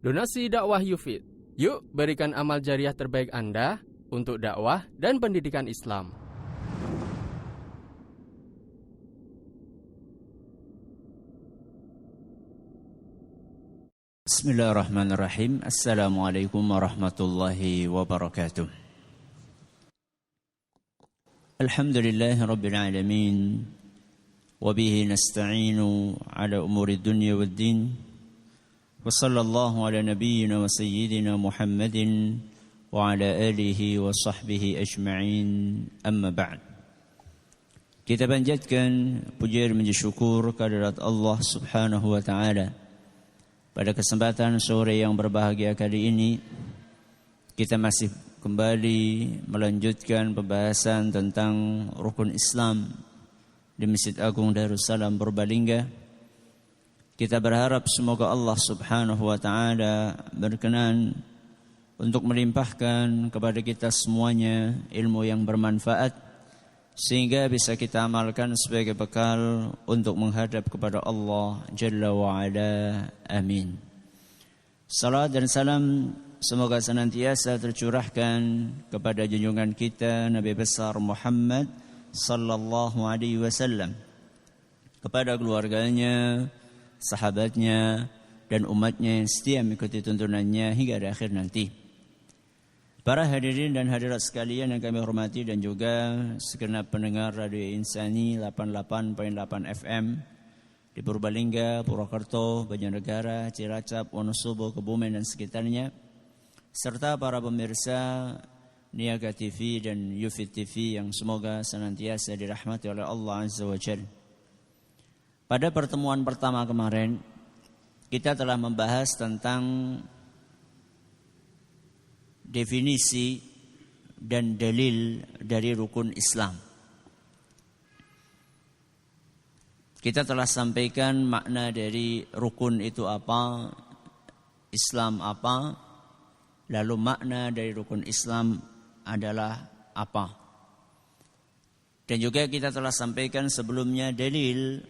Donasi dakwah Yufid. Yuk berikan amal jariah terbaik Anda untuk dakwah dan pendidikan Islam. Bismillahirrahmanirrahim. Assalamualaikum warahmatullahi wabarakatuh. Alhamdulillahi rabbil alamin. Wabihi nasta'inu ala umuri dunya wad din. Wa sallallahu ala nabiyyina wa sayyidina Muhammadin wa ala alihi wa sahbihi ajma'in. Amma ba'd. Kita panjatkan puja dan syukur kehadirat Allah Subhanahu wa taala. Pada kesempatan sore yang berbahagia kali ini, kita masih kembali melanjutkan pembahasan tentang rukun Islam di Masjid Agung Darussalam Purbalingga. Kita berharap semoga Allah Subhanahu wa taala berkenan untuk melimpahkan kepada kita semuanya ilmu yang bermanfaat sehingga bisa kita amalkan sebagai bekal untuk menghadap kepada Allah Jalla wa Ala. Amin. Salat dan salam semoga senantiasa tercurahkan kepada junjungan kita Nabi besar Muhammad sallallahu alaihi wasallam, kepada keluarganya, sahabatnya, dan umatnya yang setia mengikuti tuntunannya hingga akhir nanti. Para hadirin dan hadirat sekalian yang kami hormati dan juga segenap pendengar Radio Insani 88.8 FM di Purbalingga, Purwokerto, Banjarnegara, Cilacap, Wonosobo, Kebumen dan sekitarnya, serta para pemirsa Niaga TV dan Yufid TV yang semoga senantiasa dirahmati oleh Allah Azza wa Jalla. Pada pertemuan pertama kemarin, kita telah membahas tentang definisi dan dalil dari rukun Islam. Kita telah sampaikan makna dari rukun itu apa, Islam apa, lalu makna dari rukun Islam adalah apa. Dan juga kita telah sampaikan sebelumnya dalil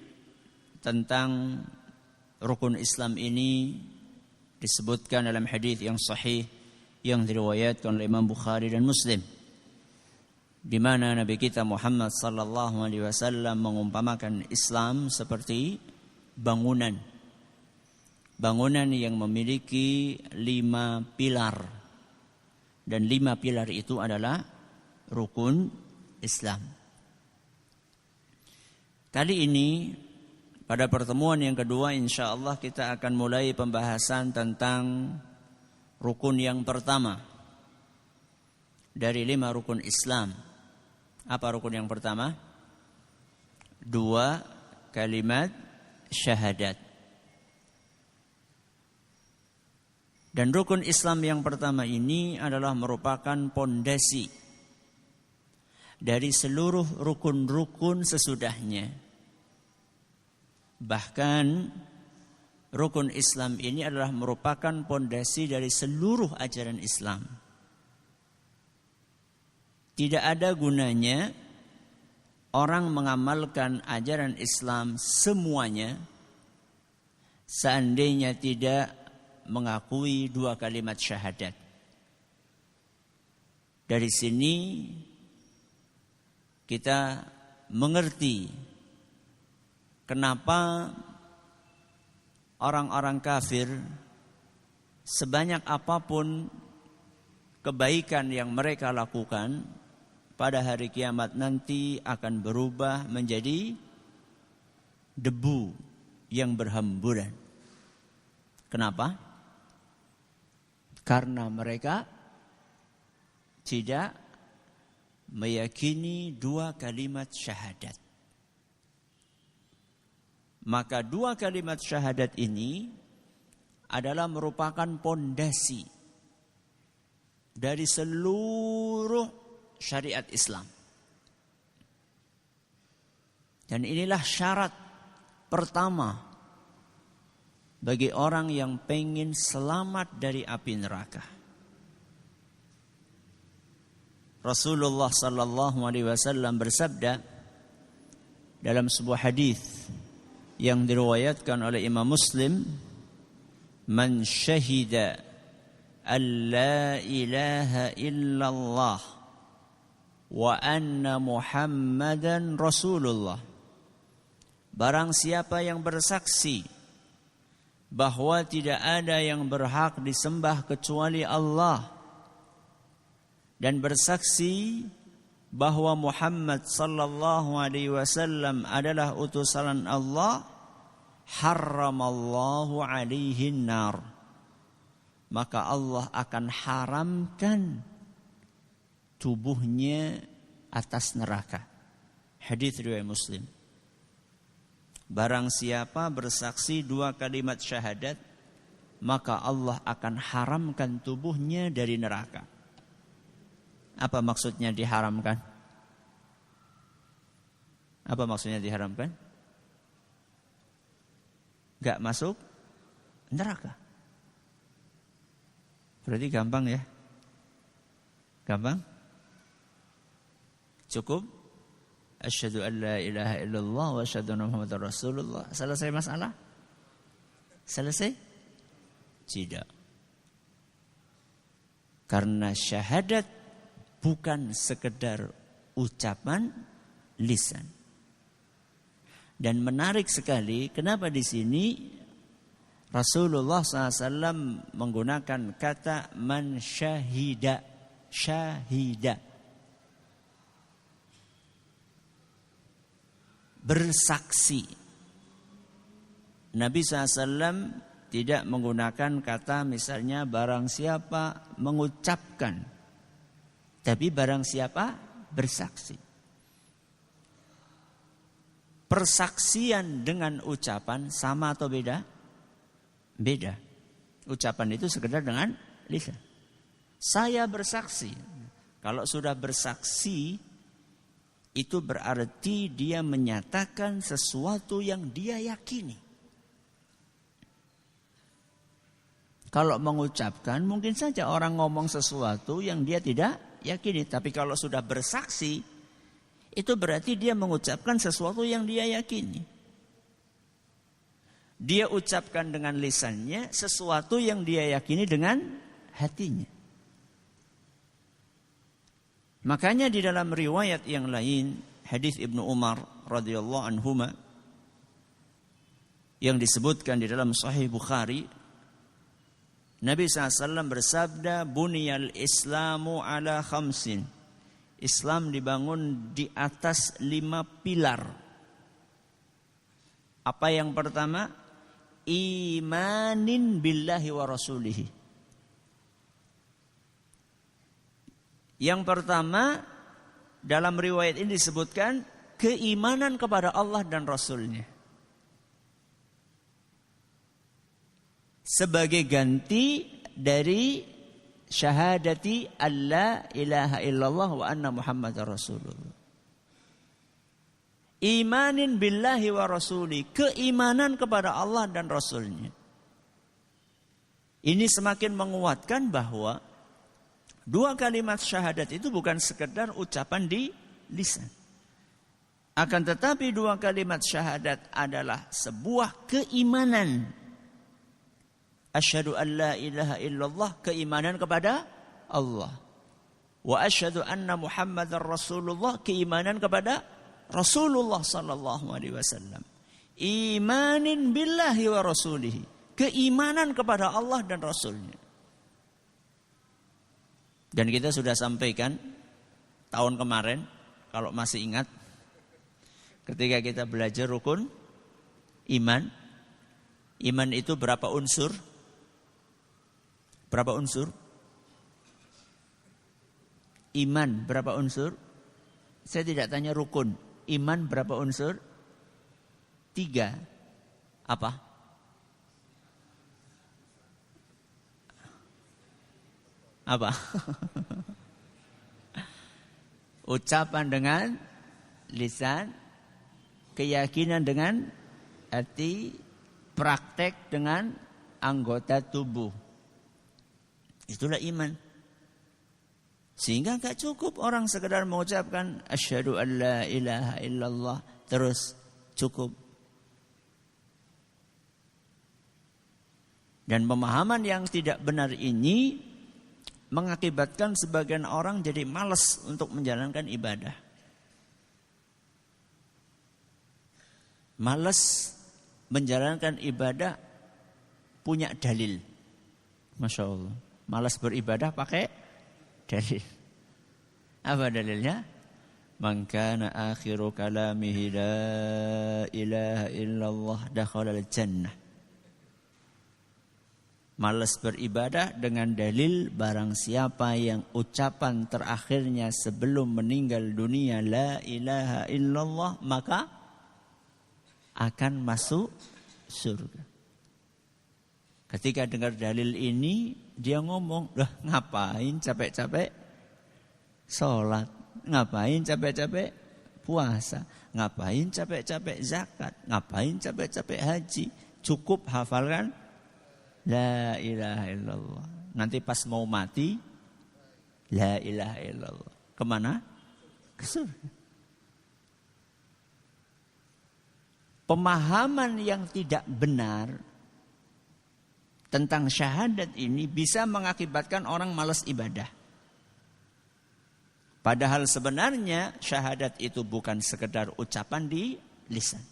tentang rukun Islam ini disebutkan dalam hadis yang sahih yang diriwayatkan oleh Imam Bukhari dan Muslim, di mana Nabi kita Muhammad sallallahu alaihi wasallam mengumpamakan Islam seperti bangunan yang memiliki 5 pilar, dan 5 pilar itu adalah rukun Islam. Kali ini pada pertemuan yang kedua, insya Allah kita akan mulai pembahasan tentang rukun yang pertama dari 5 rukun Islam. Apa rukun yang pertama? 2 kalimat syahadat. Dan rukun Islam yang pertama ini adalah merupakan pondasi dari seluruh rukun-rukun sesudahnya. Bahkan rukun Islam ini adalah merupakan pondasi dari seluruh ajaran Islam. Tidak ada gunanya orang mengamalkan ajaran Islam semuanya seandainya tidak mengakui 2 kalimat syahadat. Dari sini kita mengerti kenapa orang-orang kafir sebanyak apapun kebaikan yang mereka lakukan pada hari kiamat nanti akan berubah menjadi debu yang berhamburan. Kenapa? Karena mereka tidak meyakini 2 kalimat syahadat. Maka 2 kalimat syahadat ini adalah merupakan pondasi dari seluruh syariat Islam. Dan inilah syarat pertama bagi orang yang pengen selamat dari api neraka. Rasulullah sallallahu alaihi wasallam bersabda dalam sebuah hadis yang diriwayatkan oleh Imam Muslim Man syahida an la ilaha illallah wa anna Muhammadan Rasulullah. Barang siapa yang bersaksi bahwa tidak ada yang berhak disembah kecuali Allah, dan bersaksi bahwa Muhammad sallallahu alaihi wasallam adalah utusan Allah, harramallahu alaihi nar, maka Allah akan haramkan tubuhnya atas neraka. Hadis riwayat Muslim. Barang siapa bersaksi 2 kalimat syahadat, maka Allah akan haramkan tubuhnya dari neraka. Apa maksudnya diharamkan? Apa maksudnya diharamkan? Gak masuk neraka. Berarti gampang ya? Gampang? Cukup? Asyhadu an la ilaha illallah wa asyhadu anna Muhammadar Rasulullah. Selesai masalah? Selesai? Tidak. Karena syahadat bukan sekedar ucapan lisan. Dan menarik sekali, kenapa di sini Rasulullah SAW menggunakan kata man syahida, syahida. Bersaksi. Nabi SAW tidak menggunakan kata misalnya barang siapa mengucapkan, tapi barang siapa bersaksi. Persaksian dengan ucapan sama atau beda? Beda. Ucapan itu sekedar dengan lisan. Saya bersaksi. Kalau sudah bersaksi, itu berarti dia menyatakan sesuatu yang dia yakini. Kalau mengucapkan, mungkin saja orang ngomong sesuatu yang dia tidak yakini. Tapi kalau sudah bersaksi, itu berarti dia mengucapkan sesuatu yang dia yakini. Dia ucapkan dengan lisannya sesuatu yang dia yakini dengan hatinya. Makanya di dalam riwayat yang lain, hadis Ibnu Umar radhiyallahu anhuma yang disebutkan di dalam Sahih Bukhari, Nabi SAW bersabda, buniyal islamu ala khamsin. Islam dibangun di atas 5 pilar. Apa yang pertama? Imanin billahi wa rasulihi. Yang pertama, dalam riwayat ini disebutkan keimanan kepada Allah dan Rasulnya. Sebagai ganti dari syahadati alla ilaha illallah wa anna Muhammadar Rasulullah. Imanin billahi wa rasuli, keimanan kepada Allah dan Rasulnya. Ini semakin menguatkan bahwa 2 kalimat syahadat itu bukan sekedar ucapan di lisan. Akan tetapi 2 kalimat syahadat adalah sebuah keimanan. Asyhadu an la ilaha illallah, keimanan kepada Allah. Wa asyhadu anna Muhammadar Rasulullah, keimanan kepada Rasulullah sallallahu alaihi wasallam. Imanin billahi wa rasulihi, keimanan kepada Allah dan Rasulnya. Dan kita sudah sampaikan tahun kemarin, kalau masih ingat, ketika kita belajar rukun iman. Iman itu berapa unsur? Berapa unsur? Iman berapa unsur? Saya tidak tanya rukun. Iman berapa unsur? 3. Apa? Apa? Ucapan dengan lisan, keyakinan dengan hati, praktek dengan anggota tubuh. Itulah iman. Sehingga enggak cukup orang sekedar mengucapkan asyhadu an la ilaha illallah terus cukup. Dan pemahaman yang tidak benar ini mengakibatkan sebagian orang jadi malas untuk menjalankan ibadah. Malas menjalankan ibadah punya dalil. Masya Allah. Malas beribadah pakai dalil. Apa dalilnya? Man kana akhiru kalamihi la ilaha illallah dakhalal jannah. Malas beribadah dengan dalil barang siapa yang ucapan terakhirnya sebelum meninggal dunia la ilaha illallah maka akan masuk surga. Ketika dengar dalil ini dia ngomong, "Lah ngapain capek-capek sholat? Ngapain capek-capek puasa? Ngapain capek-capek zakat? Ngapain capek-capek haji? Cukup hafalkan la ilaha illallah. Nanti pas mau mati la ilaha illallah. Kemana? Ke surga." Pemahaman yang tidak benar tentang syahadat ini bisa mengakibatkan orang malas ibadah. Padahal sebenarnya syahadat itu bukan sekedar ucapan di lisan.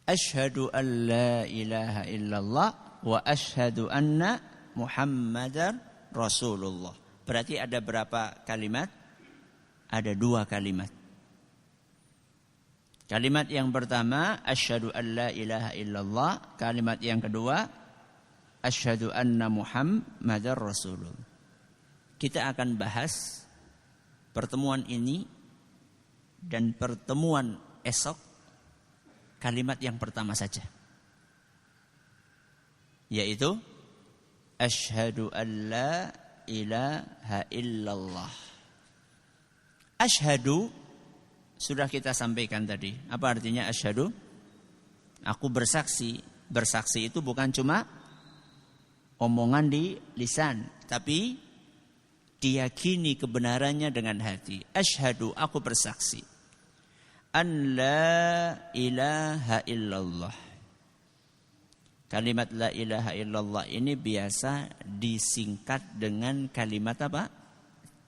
Asyhadu an la ilaha illallah wa asyhadu anna Muhammadar Rasulullah. Berarti ada berapa kalimat? Ada 2 kalimat. Kalimat yang pertama asyhadu an la ilaha illallah. Kalimat yang kedua asyhadu anna Muhammadar Rasulullah. Kita akan bahas pertemuan ini dan pertemuan esok kalimat yang pertama saja, yaitu asyhadu an la ilaha illallah. Asyhadu sudah kita sampaikan tadi. Apa artinya asyhadu? Aku bersaksi. Bersaksi itu bukan cuma omongan di lisan, tapi diyakini kebenarannya dengan hati. Asyhadu, aku bersaksi. An la ilaha illallah. Kalimat la ilaha illallah ini biasa disingkat dengan kalimat apa?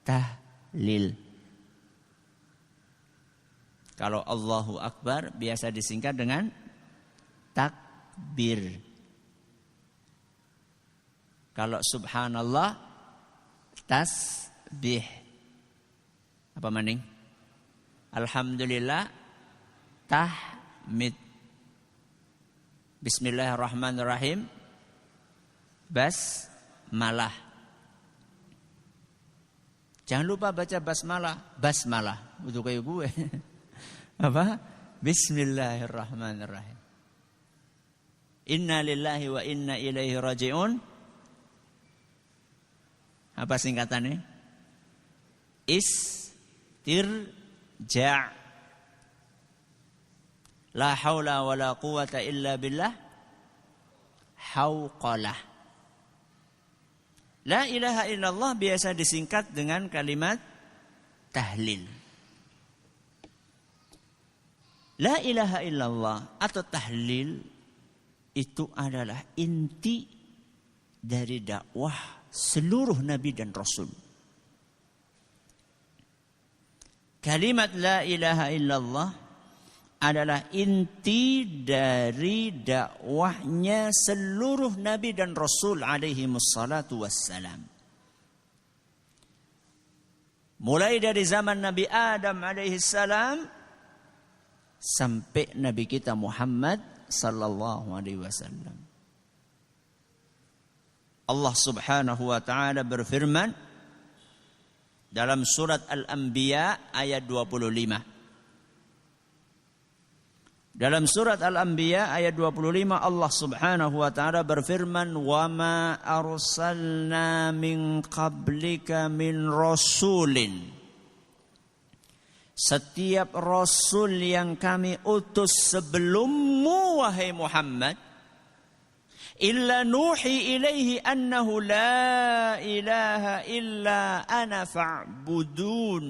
Tahlil. Kalau Allahu Akbar biasa disingkat dengan takbir. Kalau subhanallah tasbih. Apa maning? Alhamdulillah tahmid. Bismillahirrahmanirrahim basmalah. Jangan lupa baca basmalah. Untuk kayak gue. Apa? Bismillahirrahmanirrahim. Inna lillahi wa inna ilaihi raji'un. Apa singkatannya? Istirja'. La haula wa la quwata illa billah. Hauqalah. La ilaha illallah biasa disingkat dengan kalimat tahlil. La ilaha illallah atau tahlil itu adalah inti dari dakwah seluruh nabi dan rasul. Kalimat la ilaha illallah adalah inti dari dakwahnya seluruh nabi dan rasul alaihi wassalatu wassalam. Mulai dari zaman Nabi Adam alaihi salam sampai Nabi kita Muhammad sallallahu alaihi wasallam. Allah Subhanahu wa taala berfirman dalam surat Al-Anbiya ayat 25. Dalam surat Al-Anbiya ayat 25 Allah Subhanahu wa taala berfirman, "Wa ma arsalna min qablika min rasulin." Setiap rasul yang kami utus sebelummu wahai Muhammad, illa nuhi ilaihi annahu la ilaha illa ana fa'budun.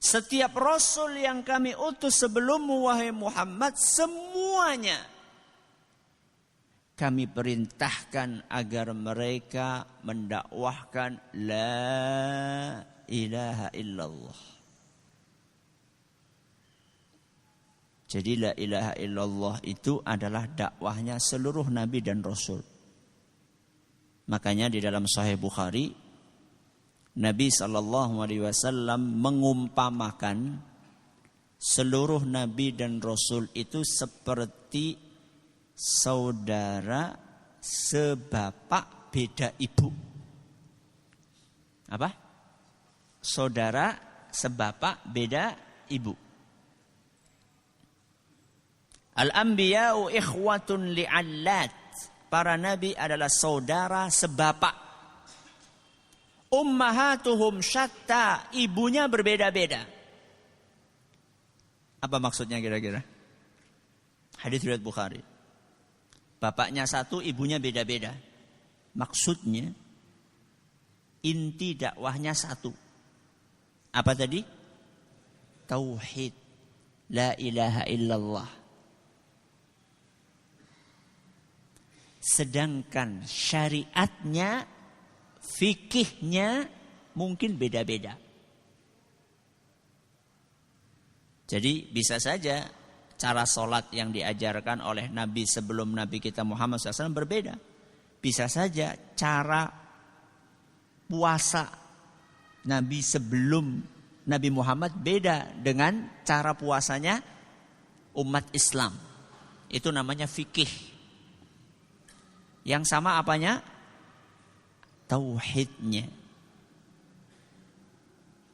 Setiap rasul yang kami utus sebelummu wahai Muhammad, semuanya kami perintahkan agar mereka mendakwahkan la ilaha illallah. Jadi la ilaha illallah itu adalah dakwahnya seluruh nabi dan rasul. Makanya di dalam Sahih Bukhari, Nabi SAW mengumpamakan seluruh nabi dan rasul itu seperti saudara sebapak beda ibu. Apa? Saudara sebapak beda ibu. Al-anbiya'u ikhwatun li'allat. Para nabi adalah saudara sebapak. Ummahatuhum syatta, ibunya berbeda-beda. Apa maksudnya kira-kira? Hadis riwayat Bukhari. Bapaknya satu, ibunya beda-beda. Maksudnya inti dakwahnya satu. Apa tadi? Tauhid. La ilaha illallah. Sedangkan syariatnya, fikihnya mungkin beda-beda. Jadi bisa saja cara sholat yang diajarkan oleh Nabi sebelum Nabi kita Muhammad SAW berbeda. Bisa saja cara puasa Nabi sebelum Nabi Muhammad beda dengan cara puasanya umat Islam. Itu namanya fikih. Yang sama apanya? Tauhidnya.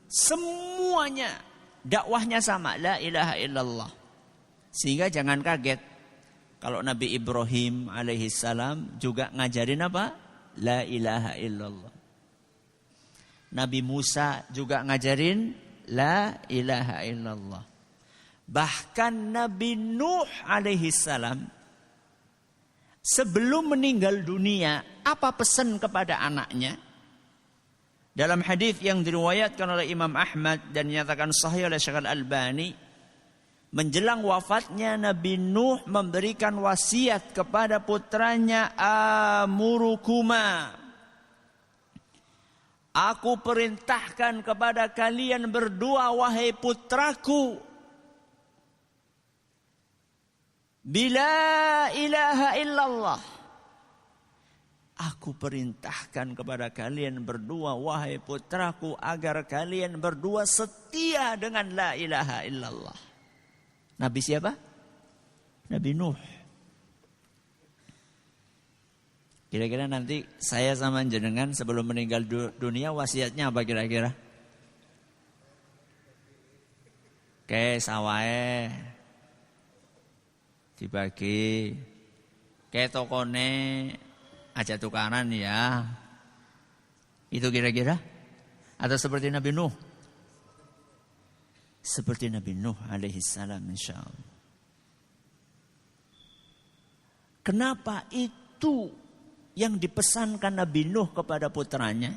Semuanya dakwahnya sama, la ilaha illallah. Sehingga jangan kaget kalau Nabi Ibrahim alaihissalam juga ngajarin apa? La ilaha illallah. Nabi Musa juga ngajarin la ilaha illallah. Bahkan Nabi Nuh alaihissalam sebelum meninggal dunia, apa pesan kepada anaknya? Dalam hadis yang diriwayatkan oleh Imam Ahmad dan dinyatakan sahih oleh Syekh Al-Albani, menjelang wafatnya Nabi Nuh memberikan wasiat kepada putranya, amurukuma, aku perintahkan kepada kalian berdua wahai putraku, bila ilaha illallah. Aku perintahkan kepada kalian berdua wahai putraku agar kalian berdua setia dengan la ilaha illallah. Nabi siapa? Nabi Nuh. Kira-kira nanti saya sama jenengan sebelum meninggal dunia wasiatnya apa kira-kira? Oke, sawae dibagi, kayak tokone aja tukaran ya. Itu kira-kira? Atau seperti Nabi Nuh? Seperti Nabi Nuh alaihissalam insyaallah. Kenapa itu yang dipesankan Nabi Nuh kepada putranya?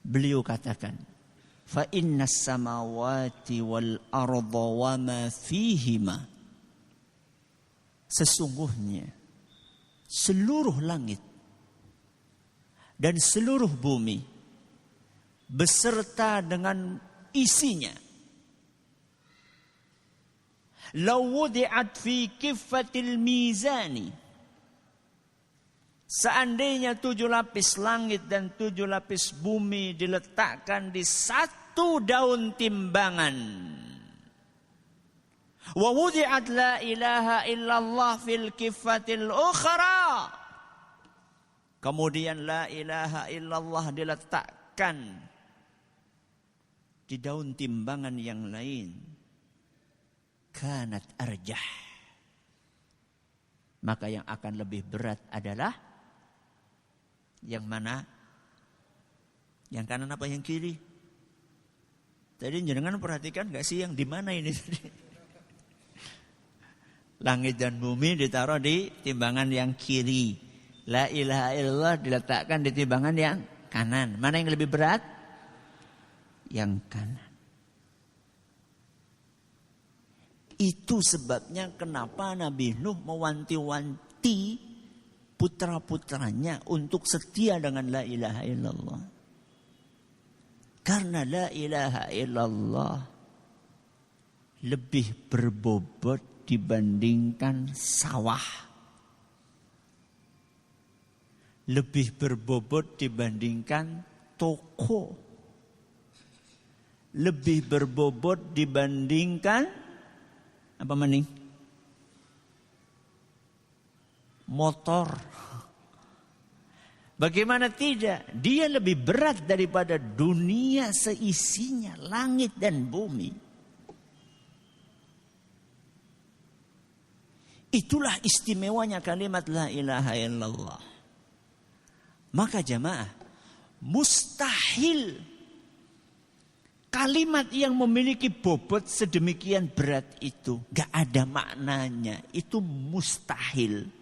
Beliau katakan, fa innas samawati wal arda wa ma fihima. Sesungguhnya seluruh langit dan seluruh bumi beserta dengan isinya, law wudi'at fi kiffatil mizani, seandainya 7 lapis langit dan 7 lapis bumi diletakkan di satu daun timbangan, wa wudi'at la ilaha illallah fil kiffatil ukhra, kemudian la ilaha illallah diletakkan di daun timbangan yang lain, kanat arjah, maka yang akan lebih berat adalah yang mana? Yang kanan apa yang kiri? Tadi jenengan perhatikan gak sih yang di mana ini tadi? Langit dan bumi ditaruh di timbangan yang kiri. La ilaha illallah diletakkan di timbangan yang kanan. Mana yang lebih berat? Yang kanan. Itu sebabnya kenapa Nabi Nuh mati putra-putranya untuk setia dengan la ilaha illallah. Karena la ilaha illallah lebih berbobot dibandingkan sawah. Lebih berbobot dibandingkan toko. Lebih berbobot dibandingkan apa maning? Motor. Bagaimana tidak? Dia lebih berat daripada dunia seisinya, langit dan bumi. Itulah istimewanya kalimat la ilaha illallah. Maka jamaah, mustahil kalimat yang memiliki bobot sedemikian berat itu gak ada maknanya. Itu mustahil.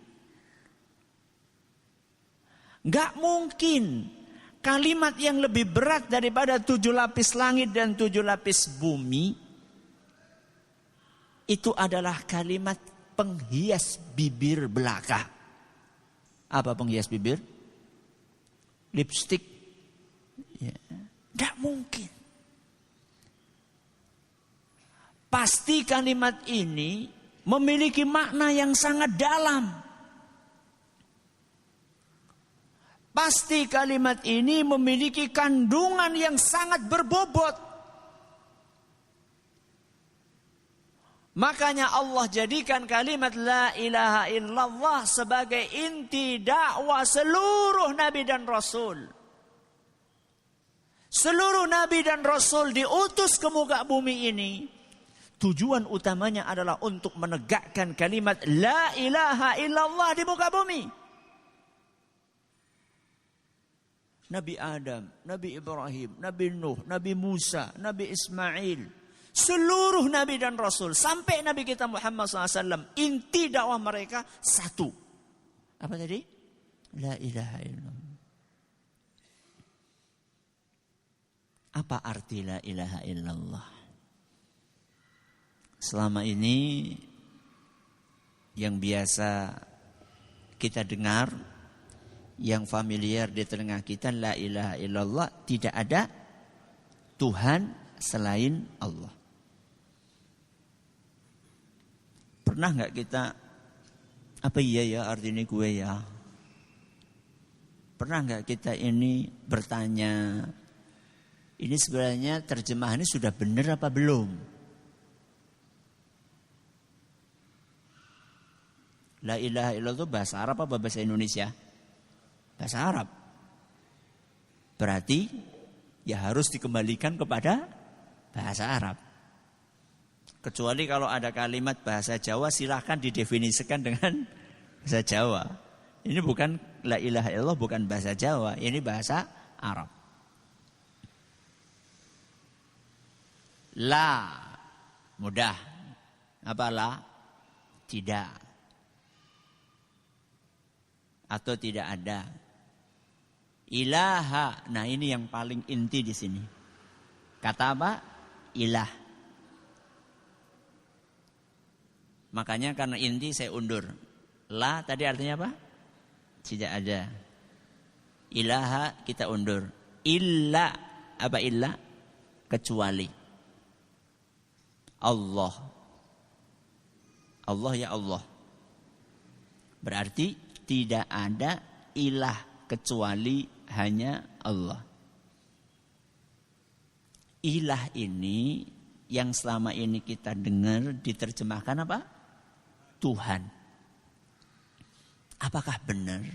Gak mungkin kalimat yang lebih berat daripada 7 lapis langit dan 7 lapis bumi itu adalah kalimat penghias bibir belaka. Apa penghias bibir? Lipstik. Ya. Gak mungkin. Pasti kalimat ini memiliki makna yang sangat dalam. Pasti kalimat ini memiliki kandungan yang sangat berbobot. Makanya Allah jadikan kalimat la ilaha illallah sebagai inti dakwah seluruh nabi dan rasul. Seluruh nabi dan rasul diutus ke muka bumi ini. Tujuan utamanya adalah untuk menegakkan kalimat la ilaha illallah di muka bumi. Nabi Adam, Nabi Ibrahim, Nabi Nuh, Nabi Musa, Nabi Ismail. Seluruh Nabi dan Rasul. Sampai Nabi kita Muhammad SAW. Inti dakwah mereka satu. Apa tadi? La ilaha illallah. Apa arti la ilaha illallah? Selama ini yang biasa kita dengar, yang familiar di telinga kita, la ilaha illallah, tidak ada Tuhan selain Allah. Pernah nggak kita, apa iya ya artinya gue ya? Pernah nggak kita ini bertanya, ini sebenarnya terjemahannya sudah benar apa belum? La ilaha illallah itu bahasa Arab apa bahasa Indonesia? Bahasa Arab. Berarti ya harus dikembalikan kepada bahasa Arab. Kecuali kalau ada kalimat bahasa Jawa silahkan didefinisikan dengan bahasa Jawa. Ini bukan la ilaha illallah, bukan bahasa Jawa, ini bahasa Arab. La mudah. Apa la? Tidak. Atau tidak ada. Ilaha, nah ini yang paling inti di sini. Kata apa? Ilah. Makanya karena inti saya undur. La tadi artinya apa? Tidak ada. Ilaha kita undur. Illa, apa illa? Kecuali. Allah. Allah ya Allah. Berarti tidak ada ilah kecuali hanya Allah. Ilah ini yang selama ini kita dengar diterjemahkan apa? Tuhan. Apakah benar?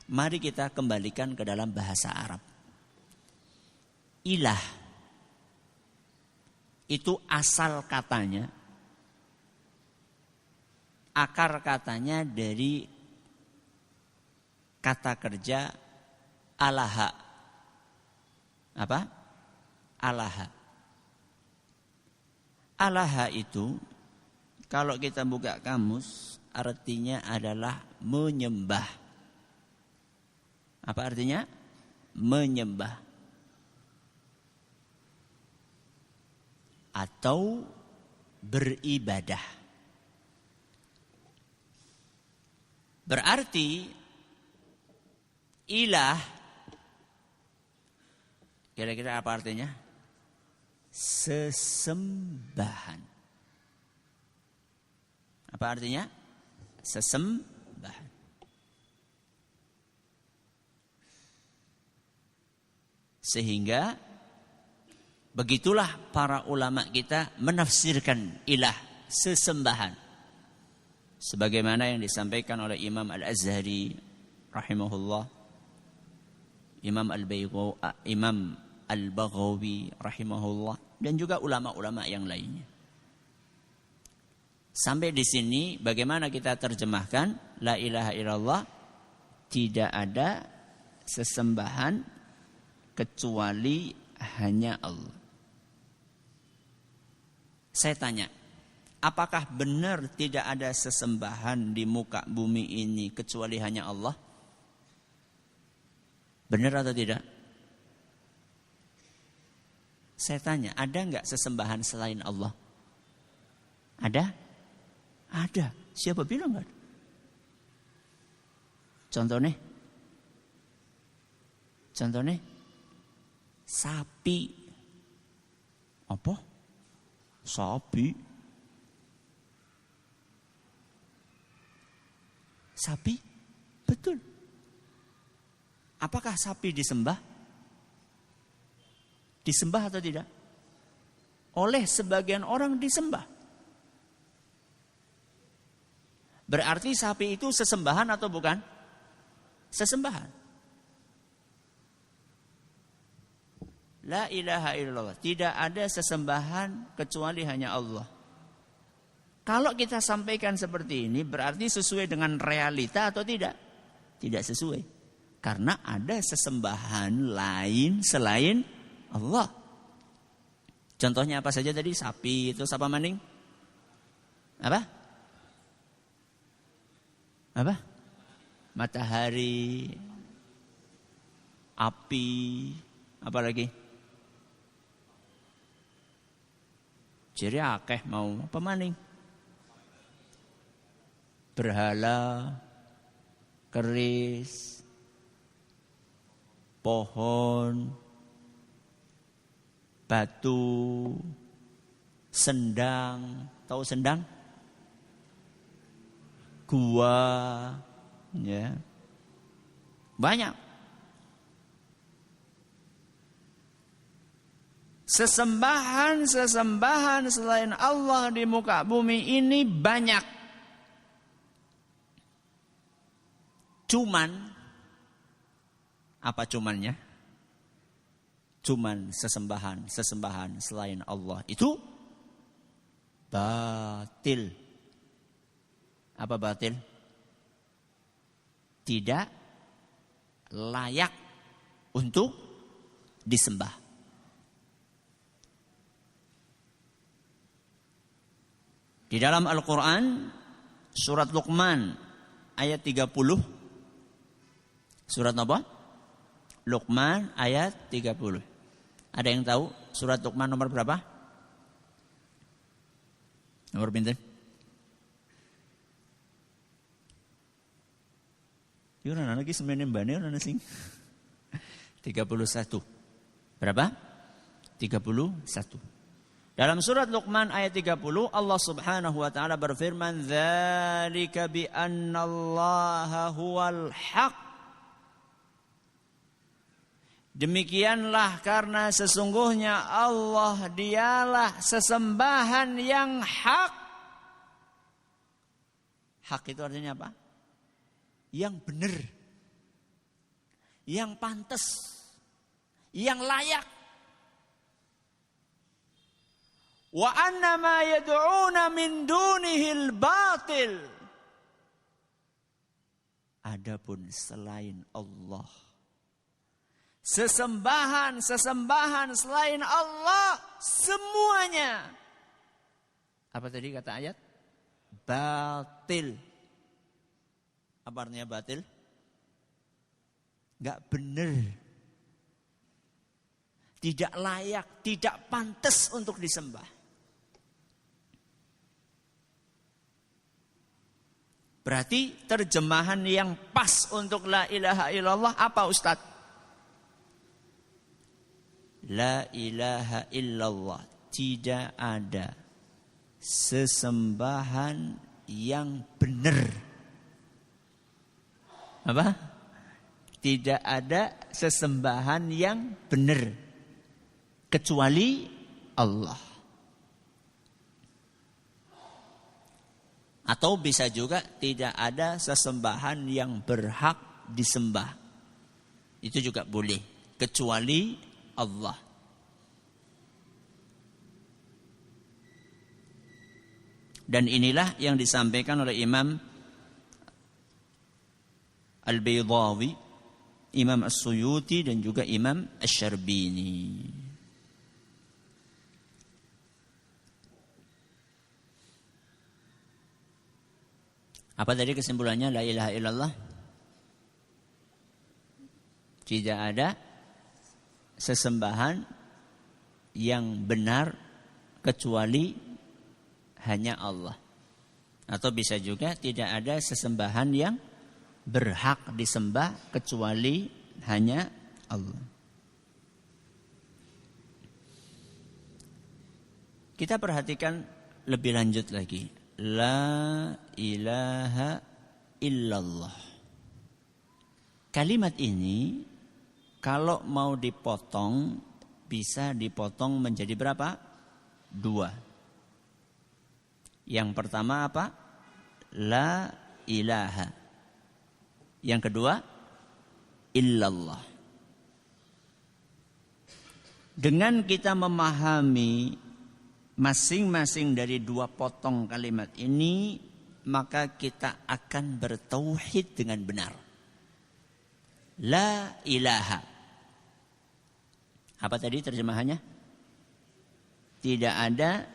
Mari kita kembalikan ke dalam bahasa Arab. Ilah itu asal katanya, akar katanya dari kata kerja alaha. Apa? Alaha. Alaha itu kalau kita buka kamus artinya adalah menyembah. Apa artinya? Menyembah. Atau beribadah. Berarti ilah, kira-kira apa artinya? Sesembahan. Apa artinya? Sesembahan. Sehingga begitulah para ulama kita menafsirkan ilah, sesembahan. Sebagaimana yang disampaikan oleh Imam Al-Azhari rahimahullah, Imam Al-Baghawi rahimahullah, dan juga ulama-ulama yang lainnya. Sampai di sini bagaimana kita terjemahkan la ilaha illallah, tidak ada sesembahan kecuali hanya Allah. Saya tanya, apakah benar tidak ada sesembahan di muka bumi ini kecuali hanya Allah? Benar atau tidak? Saya tanya, ada enggak sesembahan selain Allah? Ada? Ada. Siapa bilang enggak ada? Contohnya? Sapi. Apa? Sapi? Sapi? Betul. Apakah sapi disembah? Disembah atau tidak? Oleh sebagian orang disembah. Berarti sapi itu sesembahan atau bukan? Sesembahan. La ilaha illallah. Tidak ada sesembahan kecuali hanya Allah. Kalau kita sampaikan seperti ini berarti sesuai dengan realita atau tidak? Tidak sesuai. Karena ada sesembahan lain selain Allah. Contohnya apa saja tadi? Sapi, itu apa maning? Apa? Matahari, api, apa lagi? Jadi akeh mau apa maning? Berhala, keris, pohon, batu, sendang. Tahu sendang? Gua, ya. Banyak. Sesembahan selain Allah di muka bumi ini banyak. Cuman, apa cumannya? Cuman sesembahan selain Allah itu batil. Apa batil? Tidak layak untuk disembah. Di dalam Al-Quran, surat Luqman ayat 30. Surat apa? Luqman ayat 30. Ada yang tahu surat Luqman nomor berapa? Nomor pinten? Yo ana lagi semene mbane ana sing 31. Berapa? 31. Dalam surat Luqman ayat 30 Allah Subhanahu wa taala berfirman, "Dzalika bi annallaha huwal haq." Demikianlah karena sesungguhnya Allah dialah sesembahan yang hak. Hak itu artinya apa? Yang benar, yang pantas, yang layak. Wa anna ma yad'una min dunihil batil. Adapun selain Allah, sesembahan selain Allah semuanya, apa tadi kata ayat? Batil. Apa artinya batil? Enggak benar. Tidak layak, tidak pantas untuk disembah. Berarti terjemahan yang pas untuk la ilaha illallah apa Ustaz? La ilaha illallah, tidak ada sesembahan yang benar. Apa? Tidak ada sesembahan yang benar kecuali Allah. Atau bisa juga tidak ada sesembahan yang berhak disembah. Itu juga boleh, kecuali Allah. Dan inilah yang disampaikan oleh Imam Al-Baydawi, Imam As-Suyuti dan juga Imam Asy-Syarbini. Apa tadi kesimpulannya la ilaha illallah? Tidak ada sesembahan yang benar kecuali hanya Allah. Atau bisa juga tidak ada sesembahan yang berhak disembah kecuali hanya Allah. Kita perhatikan lebih lanjut lagi. La ilaha illallah. Kalimat ini kalau mau dipotong bisa dipotong menjadi berapa? 2. Yang pertama apa? La ilaha. Yang kedua illallah. Dengan kita memahami masing-masing dari 2 potong kalimat ini, maka kita akan bertauhid dengan benar. La ilaha. Apa tadi terjemahannya? Tidak ada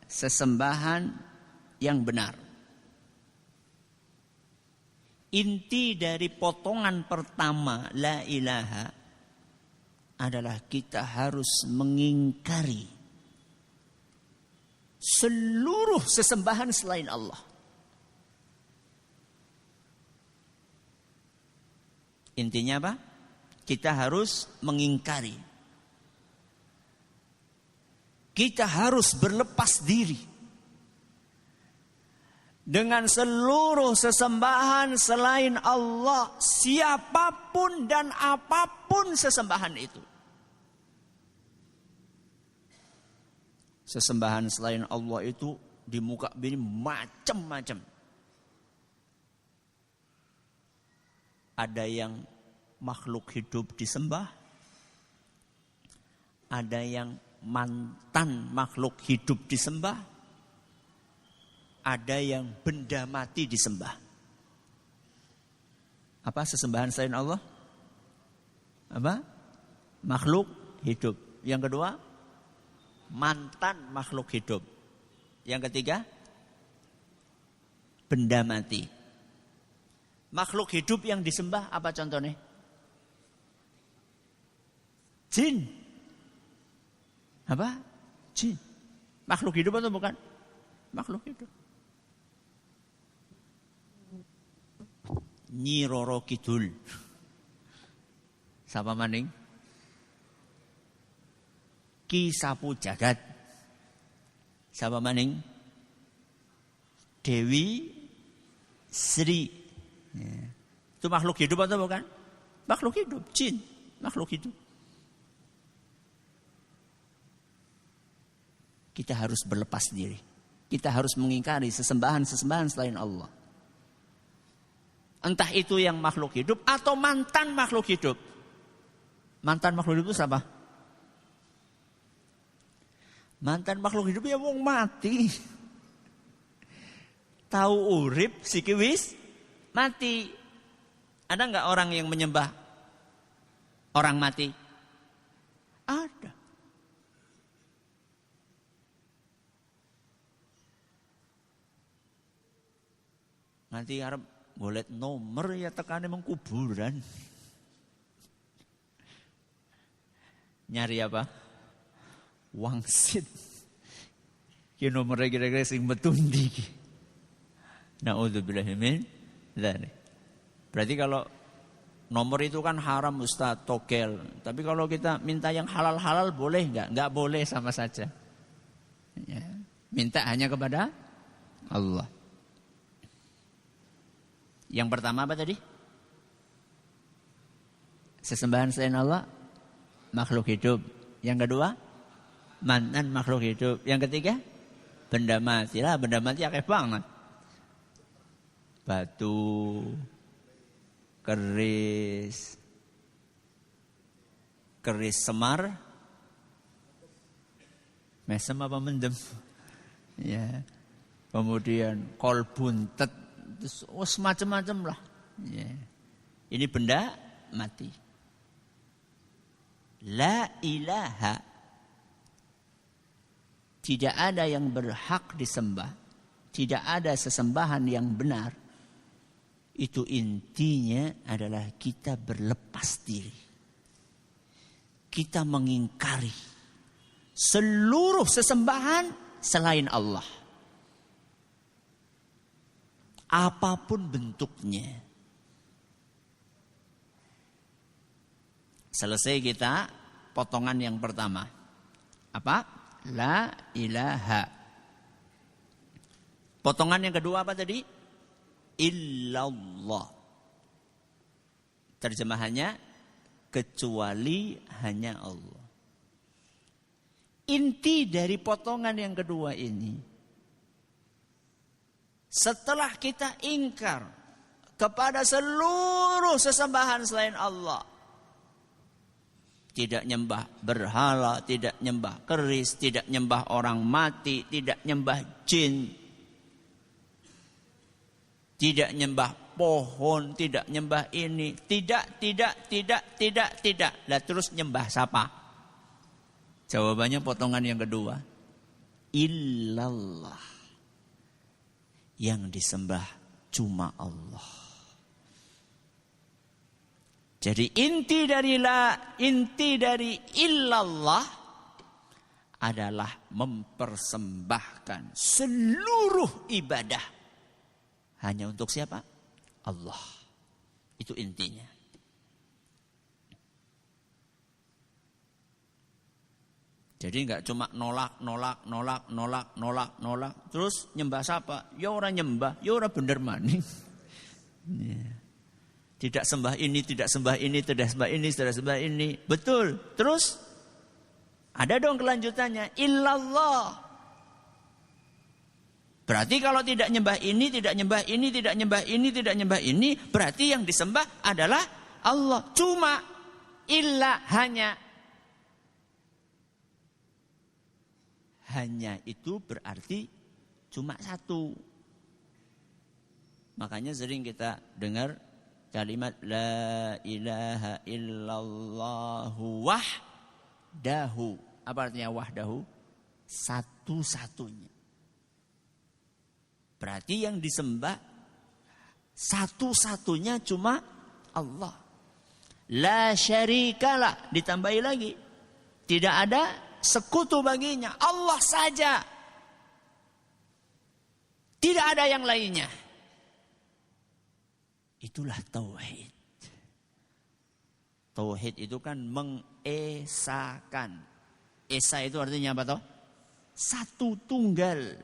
sesembahan yang benar. Inti dari potongan pertama la ilaha adalah kita harus mengingkari seluruh sesembahan selain Allah. Intinya apa? Kita harus mengingkari. Kita harus berlepas diri dengan seluruh sesembahan selain Allah, siapapun dan apapun sesembahan itu. Sesembahan selain Allah itu di muka bumi macam-macam. Ada yang makhluk hidup disembah, ada yang mantan makhluk hidup disembah, ada yang benda mati disembah. Apa sesembahan selain Allah? Apa? Makhluk hidup. Yang kedua, mantan makhluk hidup. Yang ketiga, benda mati. Makhluk hidup yang disembah apa contohnya? Jin. Apa? Jin. Makhluk hidup atau bukan? Makhluk hidup. Nyi Roro Kidul. Siapa maning? Ki Sapu Jagat. Siapa maning? Dewi Sri. Ya. Itu makhluk hidup atau bukan? Makhluk hidup, jin, makhluk hidup. Kita harus berlepas diri. Kita harus mengingkari sesembahan-sesembahan selain Allah. Entah itu yang makhluk hidup atau mantan makhluk hidup. Mantan makhluk hidup itu siapa? Mantan makhluk hidup ya wong mati. Tahu urip siki wis mati. Ada enggak orang yang menyembah orang mati? Ada. Nanti arep golek nomor ya tekane mengkuburan. Nyari apa? Wangsit. Ki nomornya kira-kira sing betundi. Na'udzubillahi min dzalik. Berarti kalau nomor itu kan haram Ustaz, togel. Tapi kalau kita minta yang halal-halal boleh enggak? Enggak boleh, sama saja. Ya. Minta hanya kepada Allah. Yang pertama apa tadi? Sesembahan selain Allah makhluk hidup. Yang kedua, mantan makhluk hidup. Yang ketiga, benda mati. Lah, benda mati akeh banget. Batu, keris semar, mesem apa mendem? Ya. Kemudian kol buntet, semacam-macam lah. Ya. Ini benda mati. La ilaha, tidak ada yang berhak disembah, tidak ada sesembahan yang benar. Itu intinya adalah kita berlepas diri. Kita mengingkari seluruh sesembahan selain Allah. Apapun bentuknya. Selesai kita potongan yang pertama. Apa? La ilaha. Potongan yang kedua apa tadi? Illallah. Terjemahannya kecuali hanya Allah. Inti dari potongan yang kedua ini, setelah kita ingkar kepada seluruh sesembahan selain Allah, tidak nyembah berhala, tidak nyembah keris, tidak nyembah orang mati, tidak nyembah jin, tidak nyembah pohon, tidak nyembah ini, tidak. Lah terus nyembah siapa? Jawabannya potongan yang kedua. Illallah. Yang disembah cuma Allah. Jadi inti dari illallah adalah mempersembahkan seluruh ibadah hanya untuk siapa? Allah. Itu intinya. Jadi enggak cuma nolak. Terus nyembah siapa? Ya orang nyembah, ya orang bener maning. Tidak sembah ini, tidak sembah ini, tidak sembah ini, tidak sembah ini. Betul. Terus ada dong kelanjutannya. Illallah. Berarti kalau tidak nyembah ini, tidak nyembah ini, tidak nyembah ini, tidak nyembah ini, berarti yang disembah adalah Allah. Cuma illa hanya. Hanya itu berarti cuma satu. Makanya sering kita dengar kalimat la ilaha illallahu wahdahu. Apa artinya wahdahu? Satu-satunya. Berarti yang disembah satu-satunya cuma Allah. La syarikalah, ditambahi lagi. Tidak ada sekutu baginya, Allah saja. Tidak ada yang lainnya. Itulah tauhid. Tauhid itu kan mengesakan. Esa itu artinya apa toh? Satu tunggal.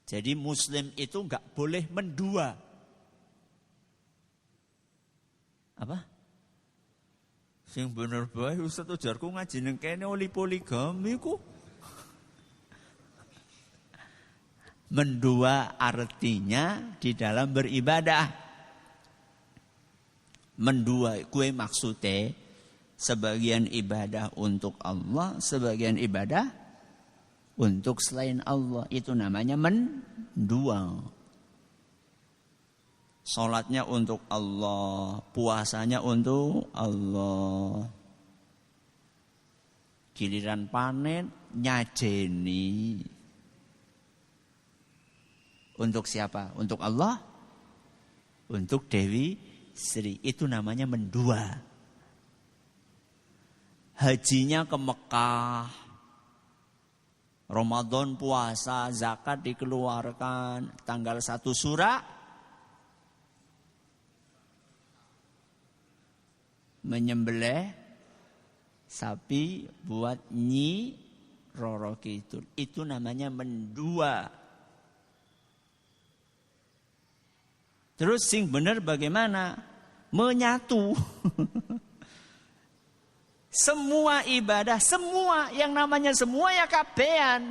Jadi Muslim itu enggak boleh mendua. Apa? Sing bener bae Ustaz ujarku ngaji nang kene oli poligami ku. Mendua artinya di dalam beribadah. Mendua kue maksudnya sebagian ibadah untuk Allah, sebagian ibadah untuk selain Allah. Itu namanya mendua. Salatnya untuk Allah, puasanya untuk Allah. Giliran panen nyajeni. Untuk siapa? Untuk Allah? Untuk Dewi Sri. Itu namanya mendua. Hajinya ke Mekah. Ramadan puasa, zakat dikeluarkan, tanggal 1 Syura menyembelih sapi buat Nyi Roro Kidul. Itu namanya mendua. Terus sing bener bagaimana? Menyatu. Semua ibadah, semua yang namanya semua ya kabehan.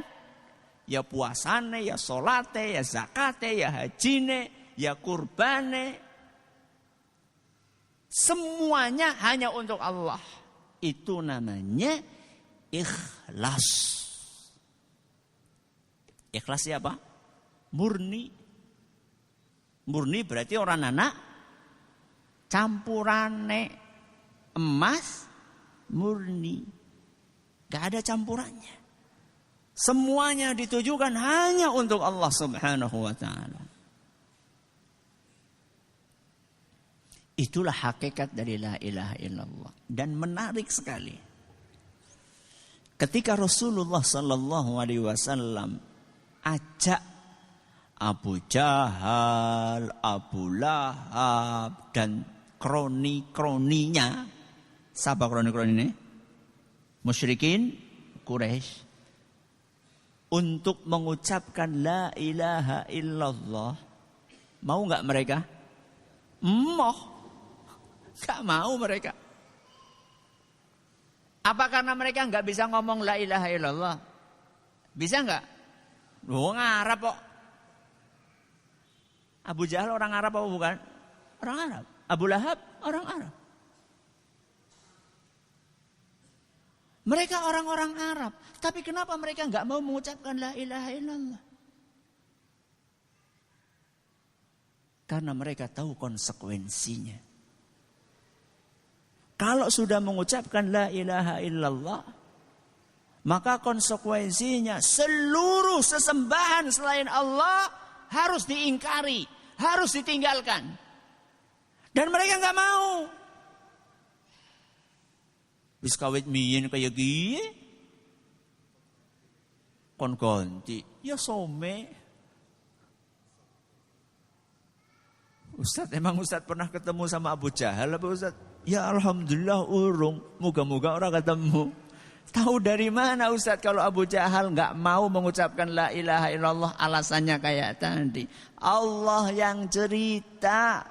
Ya puasane, ya solate, ya zakate, ya hajine, ya kurbane. Semuanya hanya untuk Allah. Itu namanya ikhlas. Ikhlas siapa? Murni. Murni berarti orang anak campurane emas murni. Gak ada campurannya. Semuanya ditujukan hanya untuk Allah Subhanahu wa ta'ala. Itulah hakikat dari la ilaha illallah. Dan menarik sekali. Ketika Rasulullah sallallahu alaihi wasallam ajak Abu Jahal, Abu Lahab dan kroni-kroninya. Siapa kroni-kroni ini? Musyrikin Quraisy. Untuk mengucapkan la ilaha illallah. Mau enggak mereka? Mau. Enggak mau mereka. Apa karena mereka enggak bisa ngomong la ilaha illallah? Bisa enggak? Loh, Arab kok. Abu Jahal orang Arab apa bukan? Orang Arab. Abu Lahab orang Arab. Mereka orang-orang Arab. Tapi kenapa mereka enggak mau mengucapkan la ilaha illallah? Karena mereka tahu konsekuensinya. Kalau sudah mengucapkan la ilaha illallah, maka konsekuensinya seluruh sesembahan selain Allah harus diingkari, harus ditinggalkan. Dan mereka enggak mau. Wis kawit miyin kaya kiye kon ganti ya some. Ustaz, emang Ustaz pernah ketemu sama Abu Jahal apa Ustaz? Ya alhamdulillah urung, moga-moga orang ketemu. Tahu dari mana Ustaz kalau Abu Jahal enggak mau mengucapkan la ilaha illallah? Alasannya kayak tadi, Allah yang cerita.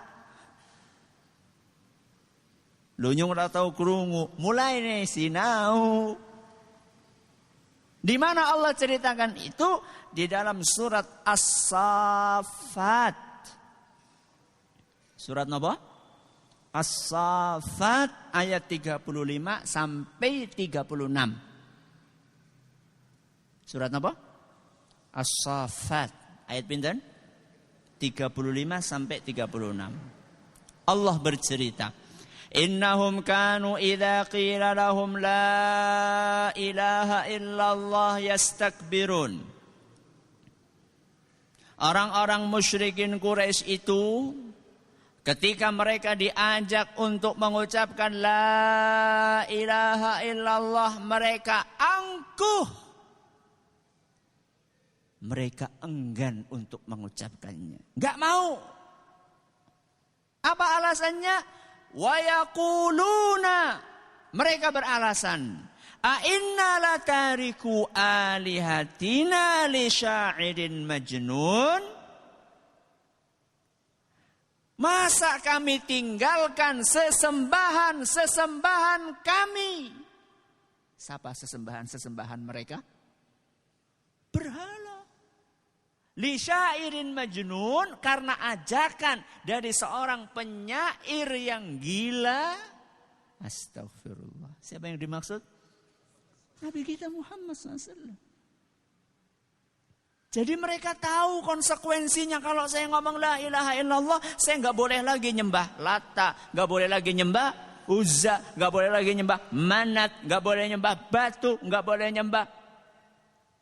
Lu nyung ora tau krungu, mulai nih sinau. Di mana Allah ceritakan itu? Di dalam surat As-Saffat. Surat apa? As-Saffat ayat 35 sampai 36. Surat apa? As-Saffat ayat pinten? 35 sampai 36. Allah bercerita, Innahum kanu idza qila lahum la ilaha illallah yastakbirun. Orang-orang musyrikin Quraisy itu ketika mereka diajak untuk mengucapkan la ilaha illallah, mereka angkuh. Mereka enggan untuk mengucapkannya. Enggak mau. Apa alasannya? Wa yaquluna, mereka beralasan, a inna la tariku alihatina li sya'irin majnun. Masa kami tinggalkan sesembahan kami? Siapa sesembahan mereka? Berhala. Li syairin majnun, karena ajakan dari seorang penyair yang gila. Astagfirullah. Siapa yang dimaksud? Nabi kita Muhammad SAW. Jadi mereka tahu konsekuensinya kalau saya ngomong la ilaha illallah, saya nggak boleh lagi nyembah Lata, nggak boleh lagi nyembah Uzza, nggak boleh lagi nyembah Manat, nggak boleh nyembah batu, nggak boleh nyembah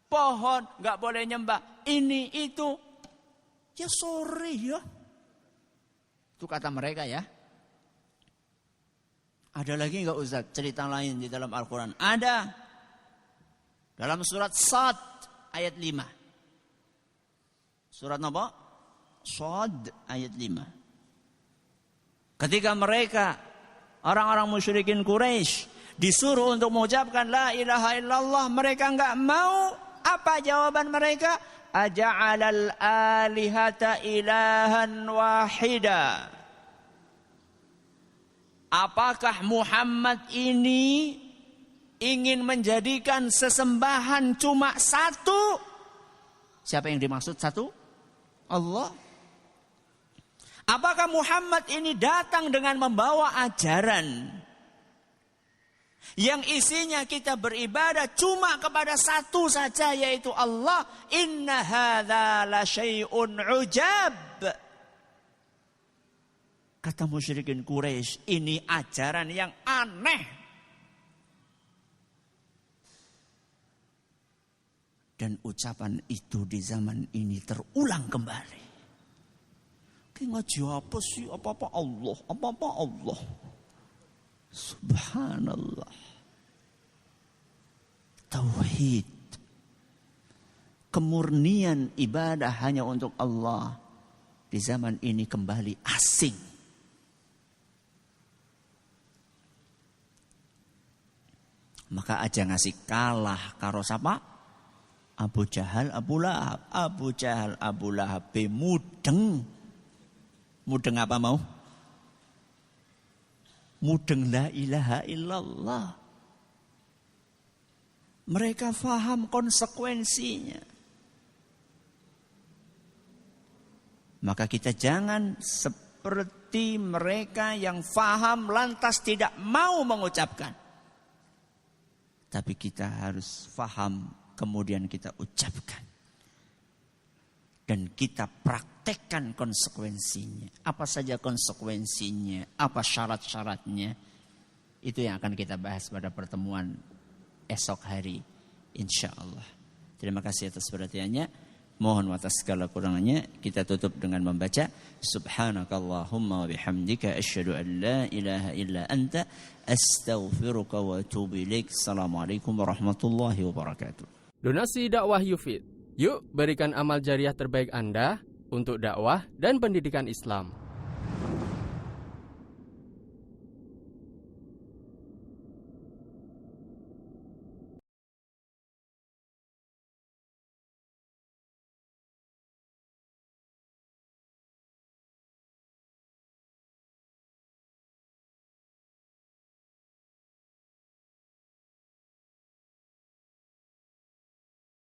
pohon, nggak boleh nyembah ini itu. Ya sorry ya. Itu kata mereka ya. Ada lagi nggak Ustaz cerita lain di dalam Al-Quran? Ada. Dalam surat Sad ayat 5. Surat apa? Shad ayat 5. Ketika mereka orang-orang musyrikin Quraisy disuruh untuk mengucapkan la ilaha illallah, mereka enggak mau. Apa jawaban mereka? Aja'alal alihata ilahan wahida. Apakah Muhammad ini ingin menjadikan sesembahan cuma satu? Siapa yang dimaksud satu? Allah. Apakah Muhammad ini datang dengan membawa ajaran yang isinya kita beribadah cuma kepada satu saja, yaitu Allah? Inna hadza la syai'un ujab. Kata musyrikin Quraisy, ini ajaran yang aneh. Dan ucapan itu di zaman ini terulang kembali. Kayak ngaji apa sih? Apa-apa Allah, apa-apa Allah. Subhanallah. Tauhid. Kemurnian ibadah hanya untuk Allah di zaman ini kembali asing. Maka aja ngasih kalah karo siapa? Abu Jahal, Abu Lahab. Abu Jahal, Abu Lahab mudeng. Mudeng apa mau? Mudeng la ilaha illallah. Mereka faham konsekuensinya. Maka kita jangan seperti mereka yang faham lantas tidak mau mengucapkan. Tapi kita harus faham, kemudian kita ucapkan. Dan kita praktekkan konsekuensinya. Apa saja konsekuensinya, apa syarat-syaratnya. Itu yang akan kita bahas pada pertemuan esok hari, insya Allah. Terima kasih atas perhatiannya. Mohon atas segala kurangannya. Kita tutup dengan membaca Subhanakallahumma wa bihamdika asyhadu an la ilaha illa anta astaghfiruka wa atubu ilaik. Assalamualaikum warahmatullahi wabarakatuh. Donasi dakwah Yufid. Yuk berikan amal jariah terbaik Anda untuk dakwah dan pendidikan Islam.